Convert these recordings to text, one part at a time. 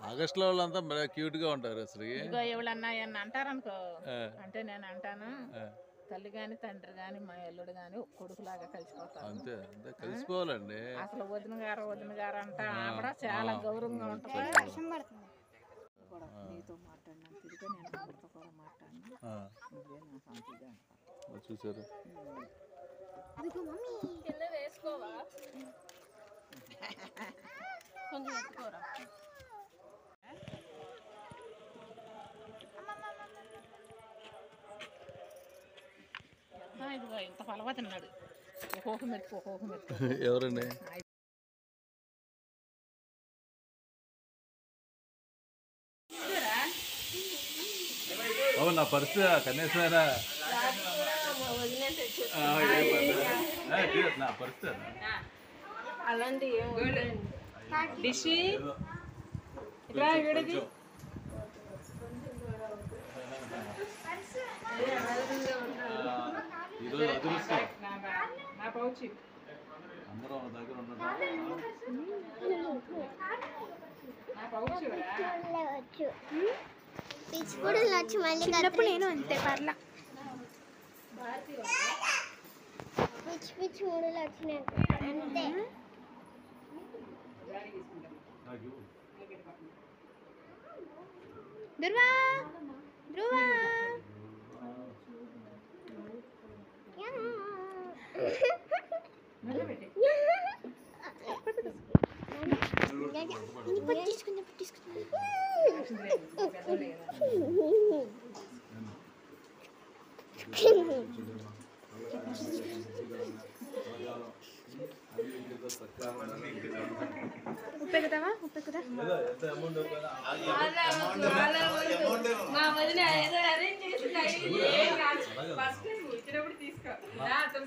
ఆగస్టులో వాళ్ళంతా క్యూట్గా ఉంటారు అసలు. ఇగో ఎవరన్నా అంటారు అనుకో, అంటే నేను అంటాను, తల్లి గాని తండ్రి గాని మా ఎల్లుడు గాని కొడుకులాగా కలిసిపోతారు. అంతే అంతే, కలిసిపోవాలండి. అసలు వదిన గారు అంట ఆవిడ చాలా గౌరవంగా ఉంటుంది. నీతో మాట్లాడినా తిరిగి నేను ఎవరితో కూడా మాట్లాడినా నువ్వే నా సంతిగా అంటాను. చూసారు కింద వేసుకోవా, కొంచెం ఎత్తుకోరా. ఇదిగో ఇంత పలవ తిన్నాడు. ఒక్కొక్క మెతుకు ఎవరండి? నా పరిస్థితి కనీసమేనా? నా పరిస్థితి అలాంటి డిష్ ఇట్లా విడిది ఈరోజు అదృష్టం నా పౌచి అందరం దగ్గర ఉండడం. నా పౌచి చిన్నప్పుడు నేను అంతే పర్లా పిచ్చి పిచ్చి మూడులు వచ్చినాయి అంతే. ధ్రువా ధ్రువా ఉప్పెక్కుతావా ఉప్పెక్కుతా మా వదిన ఏదో అరేంజ్ చేసి రాజు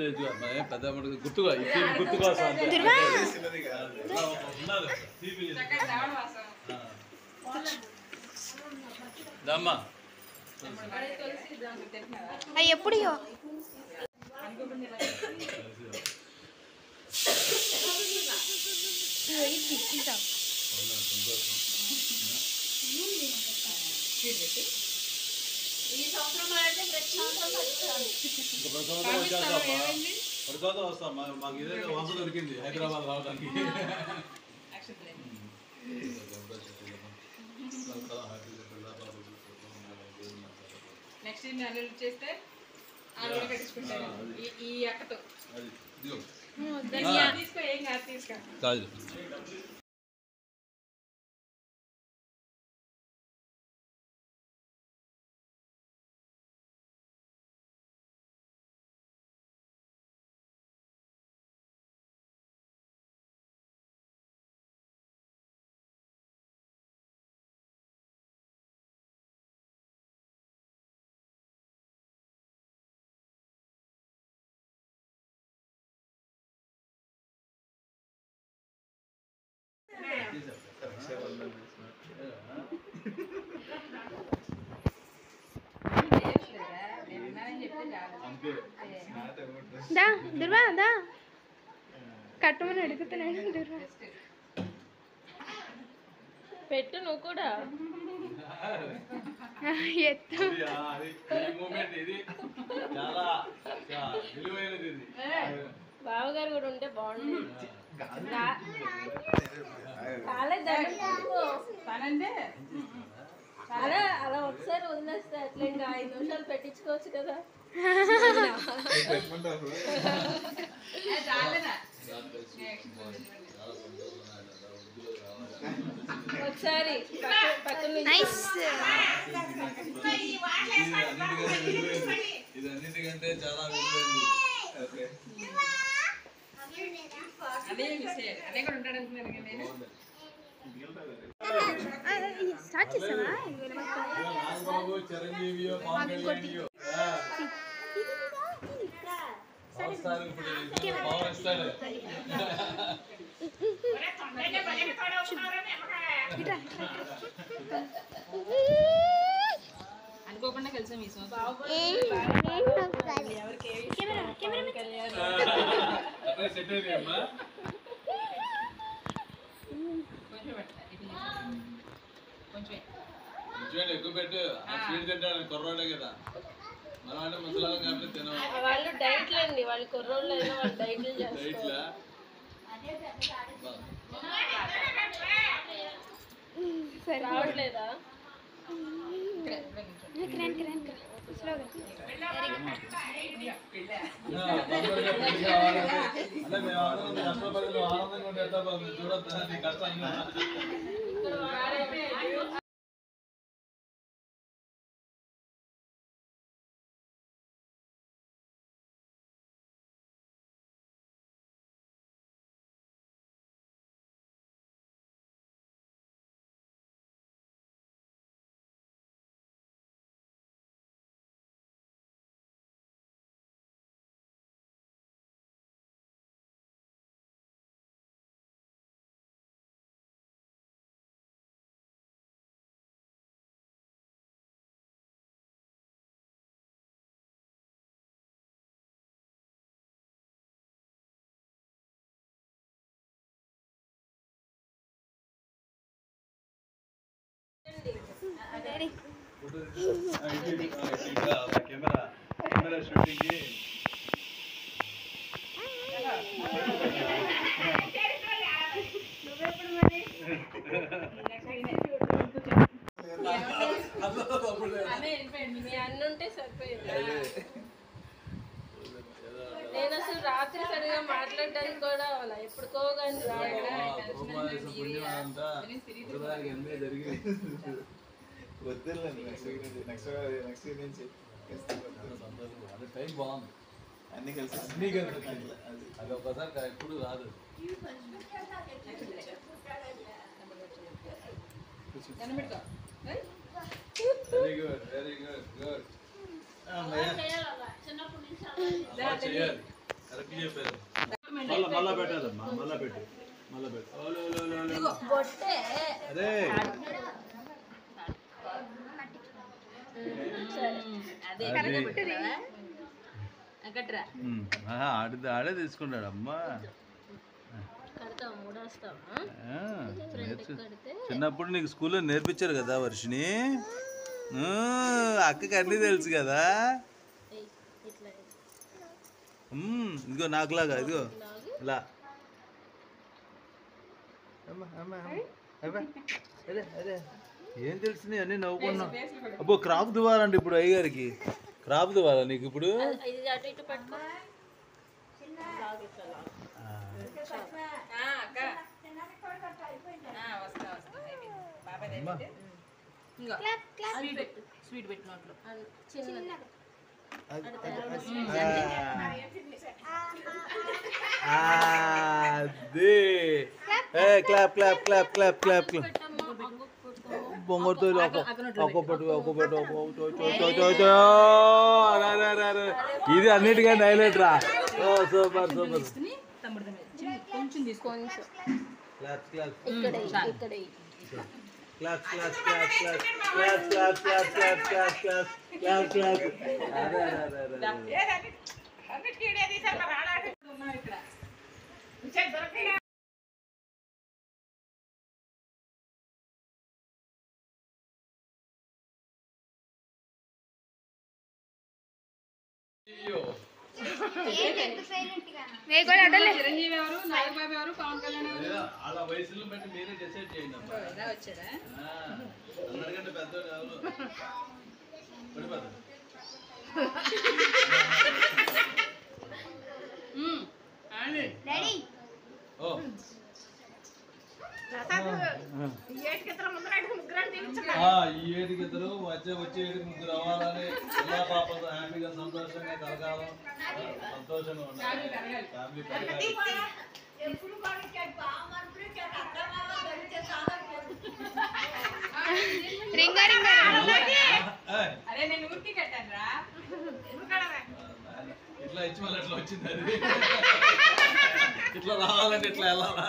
లేదు పెద్ద గుర్తుగా గుర్తుగా దమ్మా అవి ఎప్పుడు వస్తాం. మాకు ఇదే వంశ దొరికింది హైదరాబాద్ రావడానికి. నెక్స్ట్ అల్లుడు చేస్తే పెట్టించుకుంటాను ఈ అక్కతో. తీసుకో, ఏం కాదు, తీసుకో. దా దుర్వా దా కట్టమని అడుగుతున్నాను. దుర్వా పెట్టు నువ్వు కూడా ఎత్తు. బావగారు కూడా ఉంటే బాగుంటుంది. అలా అలా ఒకసారి వదిలేస్తే అట్లా ఇంకా 5 నిమిషాలు పెట్టించుకోవచ్చు కదా. ఒకసారి ఇదన్నిటికంటే చాలా స్టార్ట్ చేసావా? చిరంజీవియో పవర్ ఇస్తాడు. అనుకోకుండా కలిసాం ఈ సెట్ అయింది అమ్మా. కొంచెం ఎక్కువ పెట్టు స్వీట్ తింటాడు కుర్రోడే కదా మనం అంటే ముసలాం కాబట్టి తినవు వాళ్ళు డైట్లు అండి వాళ్ళు కుర్రోళ్ళు అయినా వాళ్ళు డైట్లు చేస్తారు డైట్లా రావట్లేదా అంటే మేము కష్టపడి ఆనందంగా ఉంటే ఎట్లా బాగుంది చూడొద్దా నీ కష్టంగా కెమెరా షూటింగ్ మీ అన్న ఉంటే సరిపోయేది నేను అసలు రాత్రి సరిగా మాట్లాడడానికి కూడా అవ్వాలి ఎప్పుడుకో కానీ టైం బాగుంది అన్ని కలిసి అది ఒకసారి ఎప్పుడు రాదు very good very good good చేయాలి కరెక్ట్ చెప్పారు మళ్ళా పెట్టాలమ్మా మళ్ళా పెట్టు అదే ఆడే తీసుకుంటాడు అమ్మా చిన్నప్పుడు నీకు స్కూల్లో నేర్పించారు కదా వర్షిని అక్కకి అన్నీ తెలుసు కదా ఇదిగో నాకులాగా ఇదిగో ఇలా ఏం తెలిసినాయి అన్నీ నవ్వుకున్నావు అబ్బో క్రాప్ దువాలండి ఇప్పుడు అయ్యగారికి క్రాప్ దువాలా నీకు ఇప్పుడు స్వీట్ పెట్టినట్లు clap clap clap clap clap బొంగతో ఇది అన్నిటికంటే హైలైట్ రా సూపర్ సూపర్ కొంచెం తీసుకోండి క్లాప్స్ క్లాప్స్ ఇక్కడ claps claps claps claps claps claps claps claps claps claps Chiranjeevi ఎవరు నాగబాబు ఎవరు పవన్ కళ్యాణ్ అలా వయసులో బట్టి మీరే డిసైడ్ చేయండి వచ్చాడా అందరికంటే పెద్దోడు ఎవరు పడిపోతాడు ఓ ఈ ఏడుకి ఇద్దరు వచ్చే ఏడుకి ముగ్గురు అవ్వాలని ఎలా పాపం హ్యాపీగా సంతోషంగా కలగాలం సంతోషంగా ఉండాలి ఫ్యామిలీ పెరగాలి ఇట్లా ఇచ్చి మళ్ళీ ఎట్లా వచ్చింది అది ఇట్లా రావాలంటే ఇట్లా వెళ్ళాలా